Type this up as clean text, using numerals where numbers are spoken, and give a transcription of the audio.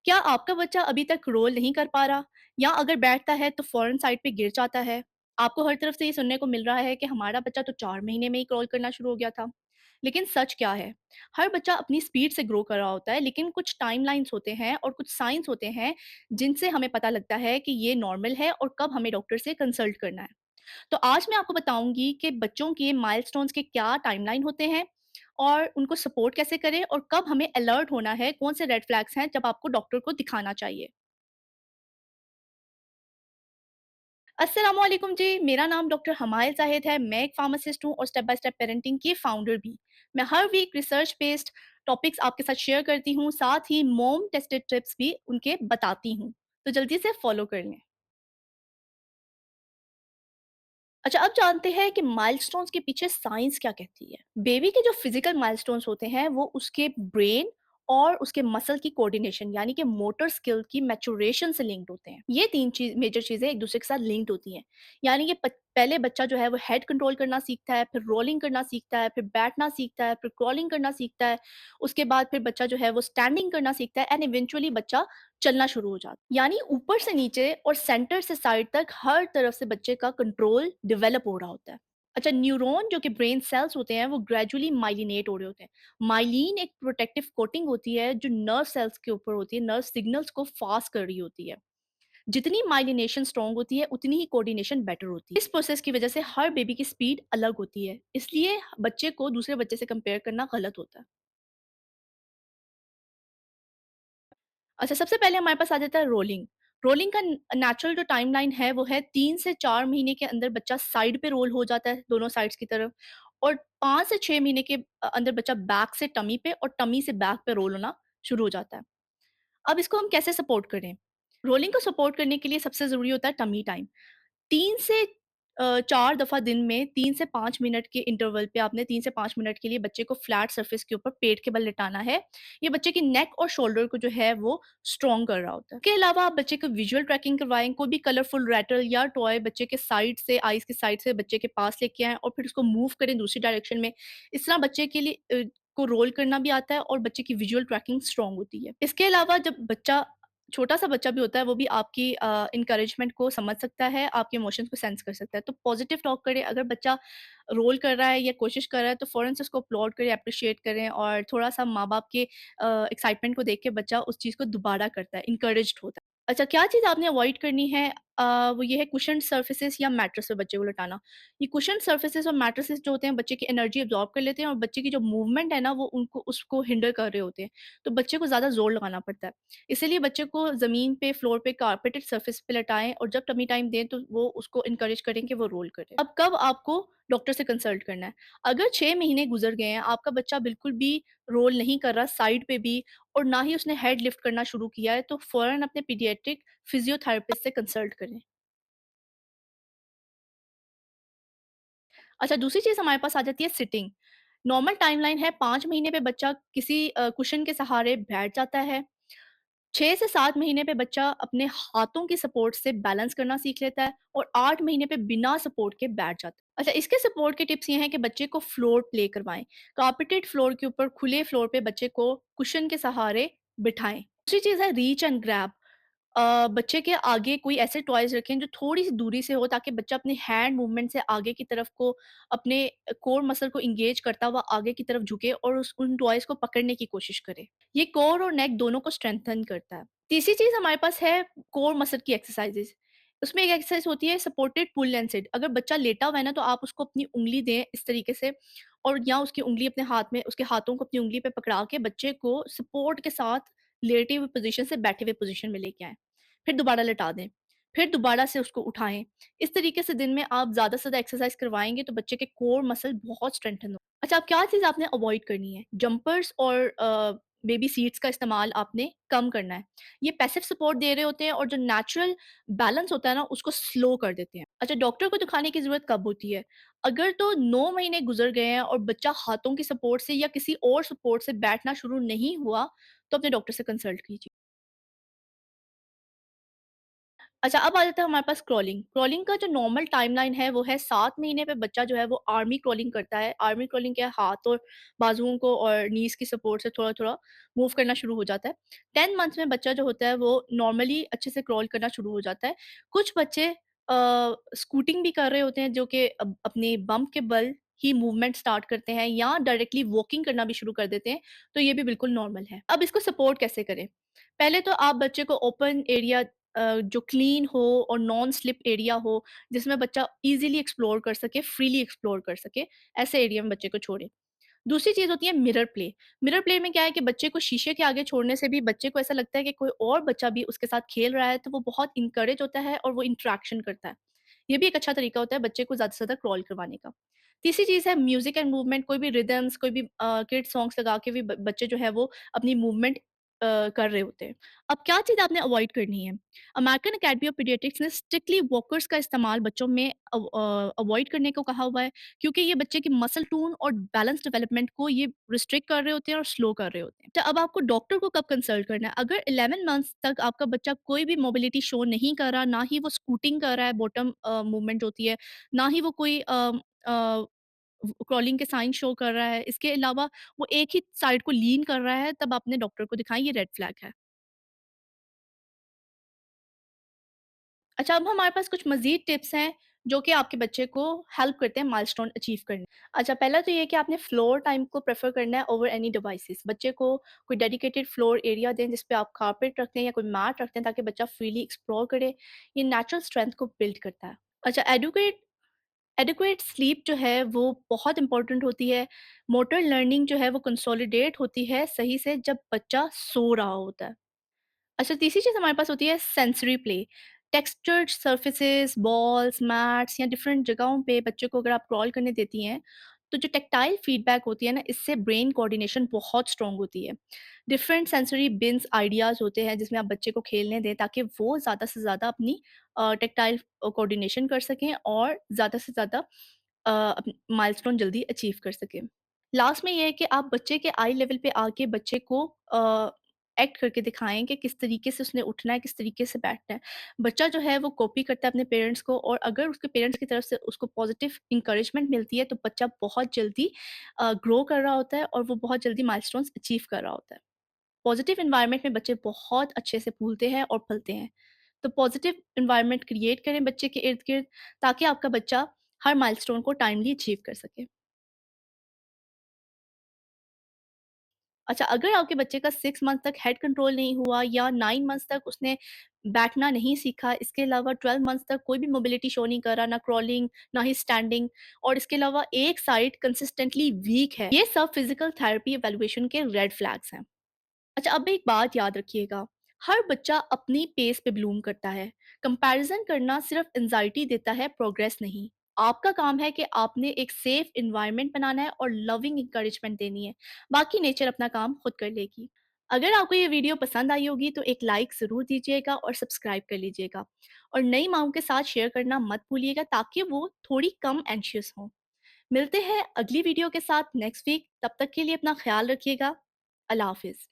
क्या आपका बच्चा अभी तक रोल नहीं कर पा रहा या अगर बैठता है तो फ़ौरन साइड पे गिर जाता है? आपको हर तरफ से ये सुनने को मिल रहा है कि हमारा बच्चा तो 4 महीने में ही क्रॉल करना शुरू हो गया था। लेकिन सच क्या है? हर बच्चा अपनी स्पीड से ग्रो कर रहा होता है, लेकिन कुछ टाइमलाइन्स होते हैं और कुछ साइन्स होते हैं, जिनसे हमें पता लगता है कि ये नॉर्मल है और कब हमें डॉक्टर से कंसल्ट करना है। तो आज मैं आपको बताऊँगी कि बच्चों के माइलस्टोन्स के क्या टाइमलाइन होते हैं और उनको सपोर्ट कैसे करें और कब हमें अलर्ट होना है, कौन से रेड फ्लैग्स हैं जब आपको डॉक्टर को दिखाना चाहिए। अस्सलामुअलैकुम जी, मेरा नाम डॉक्टर हमायल ज़ाहिद है। मैं एक फार्मासिस्ट हूँ और स्टेप बाय स्टेप पेरेंटिंग की फाउंडर भी। मैं हर वीक रिसर्च बेस्ड टॉपिक्स आपके साथ शेयर करती हूँ, साथ ही मॉम टेस्टेड टिप्स भी उनके बताती हूँ। तो जल्दी से फॉलो कर लें। अच्छा, अब जानते हैं कि माइलस्टोन्स के पीछे साइंस क्या कहती है। बेबी के जो फिजिकल माइलस्टोन्स होते हैं वो उसके ब्रेन और उसके मसल की कोऑर्डिनेशन यानी कि मोटर स्किल की मैच्योरेशन से लिंक्ड होते हैं। ये तीन चीज मेजर चीजें एक दूसरे के साथ लिंक्ड होती हैं। यानी कि पहले बच्चा जो है वो हेड कंट्रोल करना सीखता है, फिर रोलिंग करना सीखता है, फिर बैठना सीखता है, फिर क्रॉलिंग करना सीखता है। उसके बाद फिर बच्चा जो है वो स्टैंडिंग करना सीखता है एंड इवेंचुअली बच्चा चलना शुरू हो जाता है। यानी ऊपर से नीचे और सेंटर से साइड तक हर तरफ से बच्चे का कंट्रोल डेवलप हो रहा होता है। अच्छा, न्यूरॉन जो कि ब्रेन सेल्स होते हैं वो ग्रेजुअली माइलिनेट हो रहे होते हैं। माइलिन एक प्रोटेक्टिव कोटिंग होती है जो नर्व सेल्स के ऊपर होती है, नर्व सिग्नल्स को फास्ट कर रही होती है। जितनी माइलिनेशन स्ट्रांग होती है उतनी ही कोऑर्डिनेशन बेटर होती है। इस प्रोसेस की वजह से हर बेबी की स्पीड अलग होती है, इसलिए बच्चे को दूसरे बच्चे से कंपेयर करना गलत होता है। अच्छा, सबसे पहले हमारे पास आ जाता है रोलिंग। रोलिंग का नेचुरल जो टाइमलाइन है वो है 3 से 4 महीने के अंदर बच्चा साइड पे रोल हो जाता है, दोनों साइड्स की तरफ और 5 से 6 महीने के अंदर बच्चा बैक से टमी पे और टमी से बैक पे रोल होना शुरू हो जाता है। अब इसको हम कैसे सपोर्ट करें? रोलिंग को सपोर्ट करने के लिए सबसे ज़रूरी होता है टमी टाइम। 3 से 4 दफ़ा दिन में 3 से 5 मिनट के इंटरवल पे आपने 3 से 5 मिनट के लिए बच्चे को फ्लैट सरफेस के ऊपर पेट के बल लेटाना है। ये बच्चे की नेक और शोल्डर को जो है वो स्ट्रॉन्ग कर रहा होता है। इसके अलावा आप बच्चे को विजुअल ट्रैकिंग करवाएँ, कोई भी कलरफुल रैटल या टॉय बच्चे के साइड से आइज़ के साइड से बच्चे के पास लेके आएँ और फिर उसको मूव करें दूसरी डायरेक्शन में। इस तरह बच्चे के लिए को रोल करना भी आता है और बच्चे की विजुअल ट्रैकिंग स्ट्रॉन्ग होती है। इसके अलावा जब बच्चा छोटा-सा बच्चा भी होता है, वो भी आपकी एनकरेजमेंट को समझ सकता है, आपके इमोशंस को सेंस कर सकता है। तो पॉज़िटिव टॉक करें, अगर बच्चा रोल कर रहा है या कोशिश कर रहा है, तो फ़ौरन से उसको अपलॉड करें, एप्रिशिएट करें और थोड़ा-सा माँ-बाप के एक्साइटमेंट को देख के बच्चा उस चीज़ को दोबारा करता है, एनकरेज्ड होता है। अच्छा, क्या चीज़ आपने अवॉइड करनी है वो ये है कुशन्ड सर्फेसेज़ या मैट्रेस पे बच्चे को लेटाना। ये कुशन्ड सर्फेसेज़ और मैट्रेसेज़ जो होते हैं, बच्चे की एनर्जी अब्ज़ॉर्ब कर लेते हैं और बच्चे की जो मूवमेंट है ना, वो उनको उसको हिंडर कर रहे होते हैं। तो बच्चे को ज़्यादा ज़ोर लगाना पड़ता है। इसीलिए बच्चे को ज़मीन पे, फ्लोर पे, कारपेटेड सरफेस पे लेटाएँ और जब टमी टाइम दें तो वो उसको एनकरेज करें कि वो रोल करे। अब कब आपको डॉक्टर से कंसल्ट करना है? अगर 6 महीने गुज़र गए हैं, आपका बच्चा बिल्कुल भी रोल नहीं कर रहा साइड पे भी और ना ही उसने हेड लिफ्ट करना शुरू किया है, तो फ़ौरन अपने पीडियाट्रिक फिज़ियोथेरेपिस्ट से कंसल्ट करें। अच्छा, दूसरी चीज़ हमारे पास आ जाती है सिटिंग। नॉर्मल टाइमलाइन है 5 महीने पे बच्चा किसी कुशन के सहारे बैठ जाता है। 6 से 7 महीने पे बच्चा अपने हाथों की सपोर्ट से बैलेंस करना सीख लेता है और 8 महीने पे बिना सपोर्ट के बैठ जाता है। अच्छा, इसके सपोर्ट के टिप्स ये हैं कि बच्चे को फ्लोर प्ले करवाएँ। कार्पेटेड फ्लोर के ऊपर खुले फ्लोर पे बच्चे को कुशन के सहारे बिठाएँ। दूसरी चीज़ है रीच एंड ग्रैब। बच्चे के आगे कोई ऐसे टॉयज़ रखें जो थोड़ी-सी दूरी से हो ताकि बच्चा अपने हैंड मूवमेंट से आगे की तरफ को अपने कोर मसल को एंगेज करता हुआ आगे की तरफ झुके और उस उन टॉयज़ को पकड़ने की कोशिश करे। ये कोर और नेक दोनों को स्ट्रेंथन करता है। तीसरी चीज़ हमारे पास है कोर मसल की एक्सरसाइज़ेज़। उसमें एक एक्सरसाइज़ होती है सपोर्टेड पुल एंड सिट। अगर बच्चा लेटा हुआ है ना तो आप उसको अपनी उँगली दें इस तरीके से और या उसकी उँगली अपने हाथ में उसके हाथों को अपनी उँगली पे पकड़ा के बच्चे को सपोर्ट के साथ लेटे हुए पोज़ीशन से बैठे हुए पोज़ीशन में लेके आएँ। फिर दोबारा लटा दें, फिर दोबारा से उसको उठाएँ। इस तरीके से दिन में आप ज़्यादा से ज़्यादा एक्सरसाइज़ करवाएँगे तो बच्चे के कोर मसल बहुत स्ट्रेंथन हो। अच्छा, अब क्या चीज़ आपने अवॉइड करनी है? जंपर्स और बेबी सीट्स का इस्तेमाल आपने कम करना है। ये पैसिव सपोर्ट दे रहे होते हैं और जो नेचुरल बैलेंस होता है ना उसको स्लो कर देते हैं। अच्छा, डॉक्टर को दिखाने की ज़रूरत कब होती है? अगर तो 9 महीने गुज़र गए हैं और बच्चा हाथों की सपोर्ट से या किसी और सपोर्ट से बैठना शुरू नहीं हुआ, तो अपने डॉक्टर से कंसल्ट कीजिए। अच्छा, अब आ जाता है हमारे पास क्रॉलिंग। क्रॉलिंग का जो नॉर्मल टाइमलाइन है, वो है 7 महीने पे बच्चा जो है वो आर्मी क्रॉलिंग करता है। आर्मी क्रॉलिंग क्या है, हाथ और बाजुओं को और नीज़ की सपोर्ट से थोड़ा-थोड़ा मूव करना शुरू हो जाता है। 10 मंथ्स में बच्चा जो होता है वो नॉर्मली अच्छे से क्रॉल करना शुरू हो जाता है। कुछ बच्चे स्कूटिंग भी कर रहे होते हैं, जो कि अपने बम्प के बल ही मूवमेंट स्टार्ट करते हैं या डायरेक्टली वॉकिंग करना भी शुरू कर देते हैं, तो ये भी बिल्कुल नॉर्मल है। अब इसको सपोर्ट कैसे करें? पहले तो आप बच्चे को ओपन एरिया जो क्लीन हो और नॉन स्लिप एरिया हो, जिसमें बच्चा ईज़िली एक्सप्लोर कर सके, फ्रीली एक्सप्लोर कर सके, ऐसे एरिया में बच्चे को छोड़ें। दूसरी चीज़ होती है मिरर प्ले। मिरर प्ले में क्या है कि बच्चे को शीशे के आगे छोड़ने से भी बच्चे को ऐसा लगता है कि कोई और बच्चा भी उसके साथ खेल रहा है, तो वो बहुत इनकरेज होता है और वो इंटरैक्शन करता है। ये भी एक अच्छा तरीका होता है बच्चे को ज़्यादा से ज़्यादा क्रॉल करवाने का। तीसरी चीज़ है म्यूज़िक एंड मूवमेंट। कोई भी रिदम्स, कोई भी किड्स सॉन्ग्स लगा के भी ब बच्चे जो है वो अपनी मूवमेंट कर रहे होते हैं। अब क्या चीज़ आपने अवॉइड करनी है? अमेरिकन अकेडमी ऑफ पीडियाट्रिक्स ने स्ट्रिक्टली वॉकर्स का इस्तेमाल बच्चों में अवॉइड करने को कहा हुआ है, क्योंकि ये बच्चे की मसल टोन और बैलेंस डेवलपमेंट को ये रिस्ट्रिक्ट कर रहे होते हैं और स्लो कर रहे होते हैं। तो अब आपको डॉक्टर को कब कंसल्ट करना है? अगर 11 मंथ्स तक आपका बच्चा कोई भी मोबिलिटी शो नहीं कर रहा, ना ही वो स्कूटिंग कर रहा है, बॉटम मूवमेंट होती है, ना ही वो कोई अ, क्रॉलिंग के साइन शो कर रहा है, इसके अलावा वो एक ही साइड को लीन कर रहा है, तब आपने डॉक्टर को दिखाएँ, ये रेड फ्लैग है। अच्छा, अब हमारे पास कुछ मज़ीद टिप्स हैं, जो कि आपके बच्चे को हेल्प करते हैं माइलस्टोन अचीव करने। अच्छा, पहला तो ये है कि आपने फ्लोर टाइम को प्रेफ़र करना है ओवर एनी डिवाइसेज़। बच्चे को कोई डेडिकेटेड फ्लोर एरिया दें, जिस पे आप कारपेट रख दें या कोई मैट रख दें, ताकि बच्चा फ्रीली एक्सप्लोर करे। ये नेचुरल स्ट्रेंथ को बिल्ड करता है। अच्छा, एडुक्वेट स्लीप जो है, वो बहुत इम्पोर्टेंट होती है। मोटर लर्निंग जो है, वो कंसोलिडेट होती है सही से जब बच्चा सो रहा होता है। अच्छा, तीसरी चीज़ हमारे पास होती है sensory play. Textured surfaces, balls, mats या डिफरेंट जगहों पे बच्चे को अगर आप क्रॉल करने देती हैं, तो जो टैक्टाइल फीडबैक होती है ना, इससे ब्रेन कोऑर्डिनेशन बहुत स्ट्रॉन्ग होती है। डिफरेंट सेंसरी बिन्स आइडियाज़ होते हैं, जिसमें आप बच्चे को खेलने दें, ताकि वो ज़्यादा से ज़्यादा अपनी टैक्टाइल कोऑर्डिनेशन कर सकें और ज़्यादा से ज़्यादा माइलस्टोन जल्दी अचीव कर सकें। लास्ट में ये है कि आप बच्चे के आई लेवल पे आके बच्चे को एक्ट करके दिखाएँ कि किस तरीके से उसने उठना है, किस तरीके से बैठना है। बच्चा जो है वो कॉपी करता है अपने पेरेंट्स को, और अगर उसके पेरेंट्स की तरफ से उसको पॉजिटिव एनकरेजमेंट मिलती है, तो बच्चा बहुत जल्दी ग्रो कर रहा होता है और वो बहुत जल्दी माइलस्टोन्स अचीव कर रहा होता है। पॉजिटिव एनवायरनमेंट में बच्चे बहुत अच्छे से फूलते हैं और फलते हैं। तो पॉजिटिव एनवायरनमेंट क्रिएट करें बच्चे के इर्द-गिर्द, ताकि आपका बच्चा हर माइलस्टोन को टाइमली अचीव कर सके। अच्छा, अगर आपके बच्चे का 6 मंथ तक हेड कंट्रोल नहीं हुआ या 9 मंथ्स तक उसने बैठना नहीं सीखा, इसके अलावा 12 मंथ्स तक कोई भी मोबिलिटी शो नहीं कर रहा, ना क्रॉलिंग, ना ही स्टैंडिंग, और इसके अलावा एक साइड कंसिस्टेंटली वीक है, ये सब फिजिकल थेरेपी इवैल्यूएशन के रेड फ्लैग्स हैं। अच्छा, अब एक बात याद रखिएगा, हर बच्चा अपनी पेस पे ब्लूम करता है। कंपैरिज़न करना सिर्फ़ एंग्ज़ायटी देता है, प्रोग्रेस नहीं। आपका काम है कि आपने एक सेफ एनवायरनमेंट बनाना है और लविंग एनकरेजमेंट देनी है। बाकी नेचर अपना काम खुद कर लेगी। अगर आपको ये वीडियो पसंद आई होगी, तो एक लाइक ज़रूर दीजिएगा और सब्सक्राइब कर लीजिएगा। और नई माँओं के साथ शेयर करना मत भूलिएगा, ताकि वो थोड़ी कम एंग्ज़ियस हों। मिलते हैं अगली वीडियो के साथ नेक्स्ट वीक, तब तक के लिए अपना ख़्याल रखिएगा। अल्लाह हाफ़िज़।